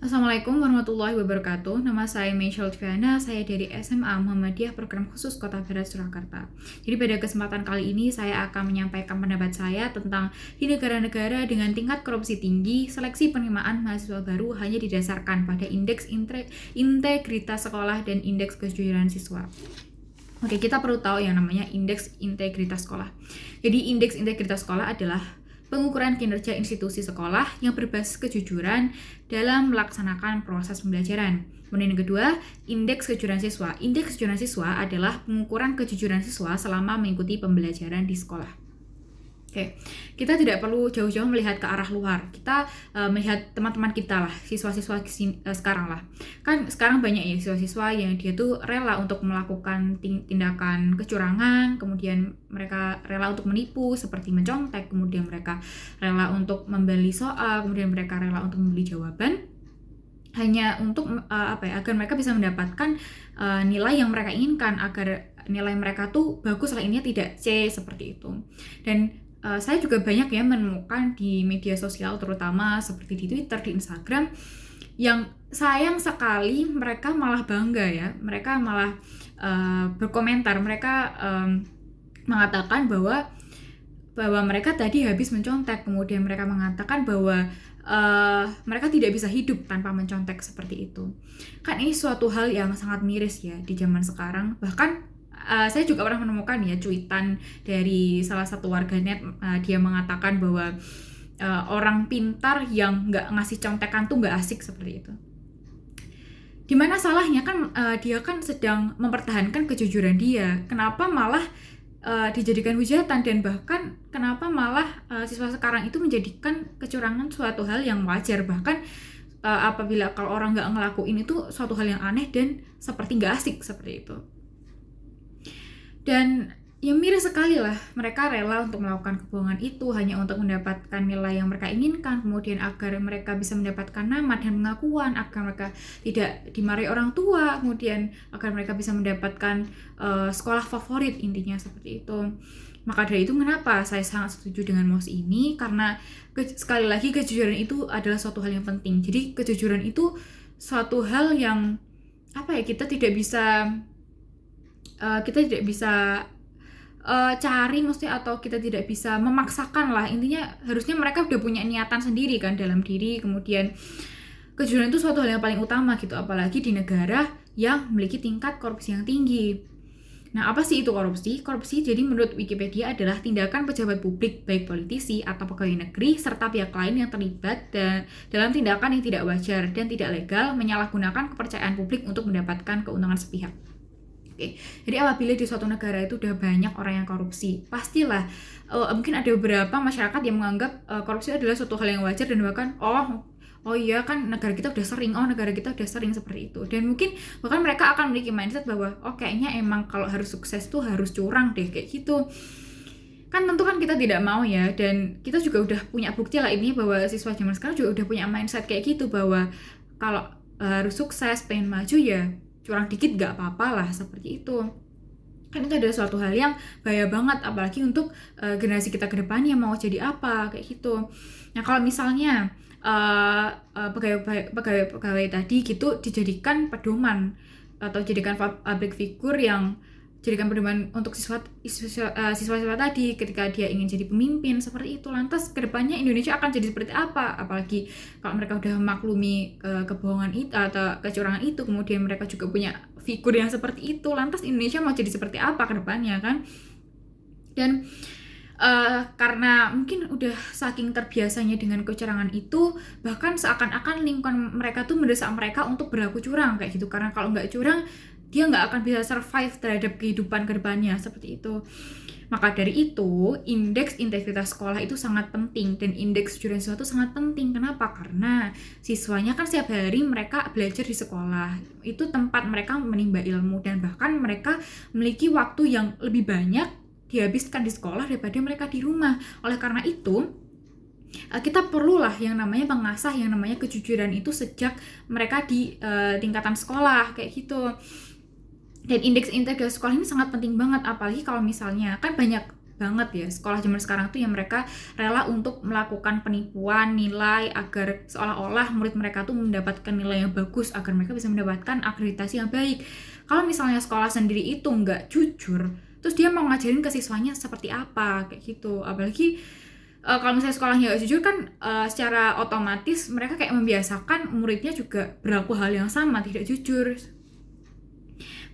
Assalamualaikum warahmatullahi wabarakatuh. Nama saya Michelle Tiviana, saya dari SMA Muhammadiyah Program Khusus Kota Barat Surakarta. Jadi pada kesempatan kali ini saya akan menyampaikan pendapat saya tentang di negara-negara dengan tingkat korupsi tinggi, seleksi penerimaan mahasiswa baru hanya didasarkan pada indeks integritas sekolah dan indeks kejujuran siswa. Oke, kita perlu tahu yang namanya indeks integritas sekolah. Jadi indeks integritas sekolah adalah pengukuran kinerja institusi sekolah yang berbasis kejujuran dalam melaksanakan proses pembelajaran. Kemudian yang kedua, indeks kejujuran siswa. Indeks kejujuran siswa adalah pengukuran kejujuran siswa selama mengikuti pembelajaran di sekolah. Oke, kita tidak perlu jauh-jauh melihat ke arah luar. Kita melihat teman-teman kita lah, siswa-siswa sekarang lah. Kan sekarang banyak ya siswa-siswa yang dia tuh rela untuk melakukan tindakan kecurangan, kemudian mereka rela untuk menipu seperti mencontek, kemudian mereka rela untuk membeli soal, kemudian mereka rela untuk membeli jawaban hanya untuk agar mereka bisa mendapatkan nilai yang mereka inginkan, agar nilai mereka tuh bagus lah, ini tidak C seperti itu. Dan saya juga banyak ya menemukan di media sosial, terutama seperti di Twitter, di Instagram, yang sayang sekali mereka malah bangga ya, mereka malah berkomentar, mereka mengatakan bahwa mereka tadi habis mencontek, kemudian mereka mengatakan bahwa mereka tidak bisa hidup tanpa mencontek seperti itu. Kan ini suatu hal yang sangat miris ya di zaman sekarang. Bahkan saya juga pernah menemukan ya cuitan dari salah satu warganet, dia mengatakan bahwa orang pintar yang nggak ngasih contekan tuh nggak asik seperti itu. Dimana salahnya kan dia kan sedang mempertahankan kejujuran dia, kenapa malah dijadikan hujatan, dan bahkan kenapa malah siswa sekarang itu menjadikan kecurangan suatu hal yang wajar, bahkan apabila kalau orang nggak ngelakuin itu suatu hal yang aneh dan seperti nggak asik seperti itu. Dan ya miris sekali lah, mereka rela untuk melakukan kebohongan itu hanya untuk mendapatkan nilai yang mereka inginkan, kemudian agar mereka bisa mendapatkan nama dan pengakuan, agar mereka tidak dimarahi orang tua, kemudian agar mereka bisa mendapatkan sekolah favorit, intinya seperti itu. Maka dari itu kenapa saya sangat setuju dengan mosi ini, karena sekali lagi kejujuran itu adalah suatu hal yang penting. Jadi kejujuran itu suatu hal yang kita tidak bisa cari maksudnya, atau kita tidak bisa memaksakan lah, intinya harusnya mereka udah punya niatan sendiri kan dalam diri. Kemudian kejujuran itu suatu hal yang paling utama gitu, apalagi di negara yang memiliki tingkat korupsi yang tinggi. Nah, apa sih itu korupsi? Korupsi jadi menurut Wikipedia adalah tindakan pejabat publik, baik politisi atau pegawai negeri serta pihak lain yang terlibat dalam tindakan yang tidak wajar dan tidak legal, menyalahgunakan kepercayaan publik untuk mendapatkan keuntungan sepihak. Oke. Jadi apabila di suatu negara itu udah banyak orang yang korupsi, pastilah mungkin ada beberapa masyarakat yang menganggap korupsi adalah suatu hal yang wajar, dan bahkan oh iya kan negara kita udah sering seperti itu. Dan mungkin bahkan mereka akan memiliki mindset bahwa kayaknya emang kalau harus sukses tuh harus curang deh, kayak gitu. Kan tentu kan kita tidak mau ya, dan kita juga udah punya bukti lah ini bahwa siswa zaman sekarang juga udah punya mindset kayak gitu, bahwa kalau harus sukses, pengen maju ya curang dikit gak apa-apa lah, seperti itu. Kan itu adalah suatu hal yang bahaya banget, apalagi untuk generasi kita ke depannya mau jadi apa, kayak gitu. Nah, kalau misalnya pegawai tadi gitu dijadikan pedoman atau jadikan public figure yang jadikan pedoman untuk siswa-siswa tadi ketika dia ingin jadi pemimpin seperti itu, lantas kedepannya Indonesia akan jadi seperti apa? Apalagi kalau mereka udah memaklumi kebohongan itu atau kecurangan itu, kemudian mereka juga punya figur yang seperti itu, lantas Indonesia mau jadi seperti apa kedepannya kan? Dan karena mungkin udah saking terbiasanya dengan kecurangan itu, bahkan seakan-akan lingkungan mereka tuh mendesak mereka untuk berlaku curang kayak gitu, karena kalau nggak curang dia nggak akan bisa survive terhadap kehidupan kedepannya, seperti itu. Maka dari itu, indeks integritas sekolah itu sangat penting, dan indeks kejujuran siswa itu sangat penting. Kenapa? Karena siswanya kan setiap hari mereka belajar di sekolah, itu tempat mereka menimba ilmu, dan bahkan mereka memiliki waktu yang lebih banyak dihabiskan di sekolah daripada mereka di rumah. Oleh karena itu, kita perlulah yang namanya mengasah yang namanya kejujuran itu sejak mereka di tingkatan sekolah, kayak gitu. Dan indeks integritas sekolah ini sangat penting banget, apalagi kalau misalnya kan banyak banget ya sekolah zaman sekarang tuh yang mereka rela untuk melakukan penipuan nilai agar seolah-olah murid mereka tuh mendapatkan nilai yang bagus agar mereka bisa mendapatkan akreditasi yang baik. Kalau misalnya sekolah sendiri itu nggak jujur, terus dia mau ngajarin ke siswanya seperti apa kayak gitu. Apalagi kalau misalnya sekolahnya nggak jujur kan secara otomatis mereka kayak membiasakan muridnya juga berlaku hal yang sama, tidak jujur.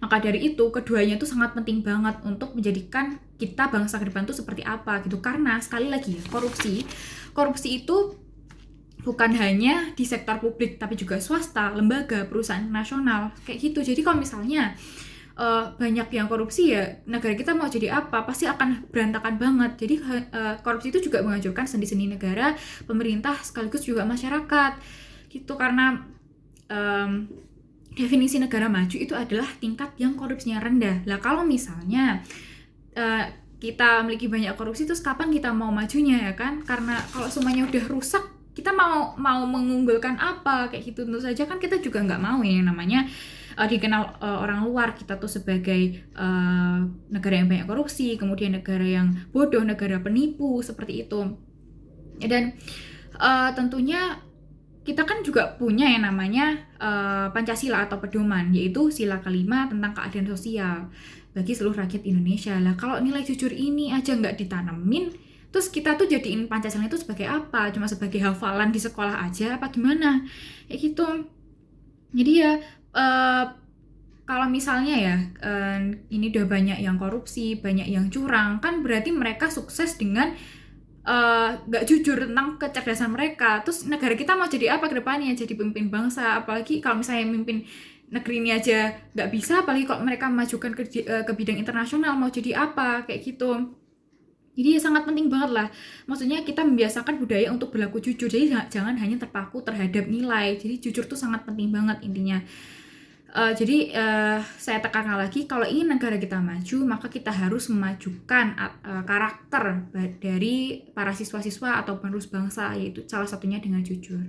Maka dari itu keduanya itu sangat penting banget untuk menjadikan kita bangsa ke depan tuh seperti apa gitu. Karena sekali lagi ya, korupsi itu bukan hanya di sektor publik tapi juga swasta, lembaga, perusahaan nasional kayak gitu. Jadi kalau misalnya banyak yang korupsi ya negara kita mau jadi apa pasti akan berantakan banget. Jadi korupsi itu juga menghancurkan sendi-sendi negara, pemerintah sekaligus juga masyarakat gitu. Karena definisi negara maju itu adalah tingkat yang korupsinya rendah. Lah kalau misalnya kita memiliki banyak korupsi terus kapan kita mau majunya ya kan? Karena kalau semuanya udah rusak kita mau mengunggulkan apa kayak gitu. Tentu saja kan kita juga nggak mau ya yang namanya dikenal orang luar kita tuh sebagai negara yang banyak korupsi, kemudian negara yang bodoh, negara penipu seperti itu. Dan tentunya kita kan juga punya yang namanya Pancasila atau pedoman, yaitu sila kelima tentang keadilan sosial bagi seluruh rakyat Indonesia. Lah kalau nilai jujur ini aja nggak ditanemin, terus kita tuh jadiin Pancasila itu sebagai apa? Cuma sebagai hafalan di sekolah aja apa gimana? Kayak gitu. Jadi ya kalau misalnya ya ini udah banyak yang korupsi, banyak yang curang, kan berarti mereka sukses dengan gak jujur tentang kecerdasan mereka. Terus negara kita mau jadi apa ke depannya? Jadi pemimpin bangsa. Apalagi kalau misalnya memimpin negeri ini aja gak bisa, apalagi kalau mereka majukan ke bidang internasional mau jadi apa kayak gitu. Jadi sangat penting banget lah. Maksudnya kita membiasakan budaya untuk berlaku jujur. Jadi jangan hanya terpaku terhadap nilai. Jadi jujur tuh sangat penting banget intinya. Jadi saya tekankan lagi, kalau ingin negara kita maju, maka kita harus memajukan karakter dari para siswa-siswa atau penerus bangsa, yaitu salah satunya dengan jujur.